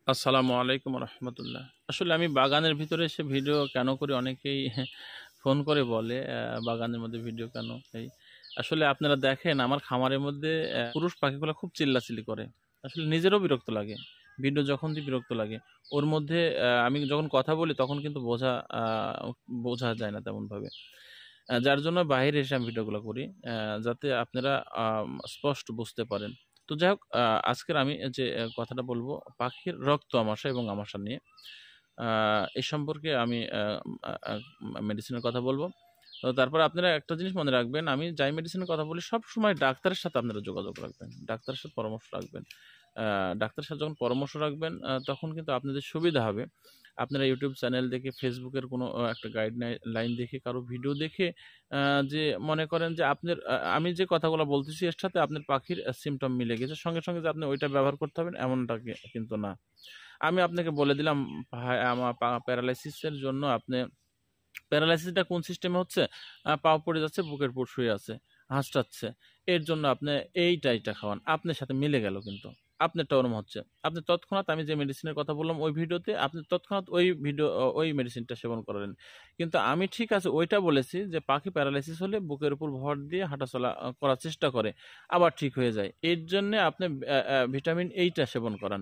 আসসালামু আলাইকুম রহমতুল্লাহ। আসলে আমি বাগানের ভিতরে এসে ভিডিও কেন করি অনেকেই ফোন করে বলে বাগানের মধ্যে ভিডিও কেন এই। আসলে আপনারা দেখেন আমার খামারের মধ্যে পুরুষ পাখিগুলো খুব চিল্লাচিল্লি করে। আসলে নিজেরও বিরক্ত লাগে। ভিডিও যখন দিই বিরক্ত লাগে। ওর মধ্যে আমি যখন কথা বলি তখন কিন্তু বোঝা যায় না তেমনভাবে। যার জন্য বাইরে এসে আমি ভিডিওগুলো করি। যাতে আপনারা স্পষ্ট বুঝতে পারেন। তো যাই হোক আজকের আমি যে কথাটা বলব পাখির রক্ত আমাশা এবং আমাশা নিয়ে। এ সম্পর্কে আমি আ আ মেডিসিনের কথা বলব। তো তারপরে আপনারা একটা জিনিস মনে রাখবেন, আমি যাই মেডিসিনের কথা বলি সবসময় ডাক্তারের সাথে আপনারা যোগাযোগ রাখবেন। ডাক্তারের সাথে পরামর্শ রাখবেন। আ ডাক্তারের সাথে যখন পরামর্শ রাখবেন তখন কিন্তু আপনাদের সুবিধা হবে। আপনারা YouTube চ্যানেল দেখে, Facebook এর কোনো একটা লাইন দেখে, কারো ভিডিও দেখে আ যে মনে করেন যে আপনার আমি যে কথাগুলো বলতেছি এর সাথে আপনার পাখির সিম্পটম মিলে গেছে। সঙ্গে, সঙ্গে যে আপনি ওইটা ব্যবহার করতে হবেন এমনটা কিন্তু না। আমি আপনাকে বলে দিলাম ভাই আমার প্যারালাইসিস এর জন্য আপনি প্যারালাইসিসটা কোন সিস্টেমে হচ্ছে? পা পড়ে যাচ্ছে, বুকের উপর শুয়ে আছে, হাঁচড়াচ্ছে। এর জন্য আপনি এইটা খাওয়ান। আপনার সাথে মিলে গেল কিন্তু। আপনারটা ওরকম হচ্ছে। আপনি তৎক্ষণাৎ আমি যে মেডিসিনের কথা বললাম ওই ভিডিওতে আপনি তৎক্ষণাৎ ওই মেডিসিনটা সেবন করালেন। কিন্তু আমি ঠিক আছে ওইটা বলেছি যে পাখি প্যারালাইসিস হলে বুকের উপর ভর দিয়ে হাঁটাচলা করার চেষ্টা করে। আবার ঠিক হয়ে যায়। এর জন্যে আপনি ভিটামিন এইটা সেবন করান।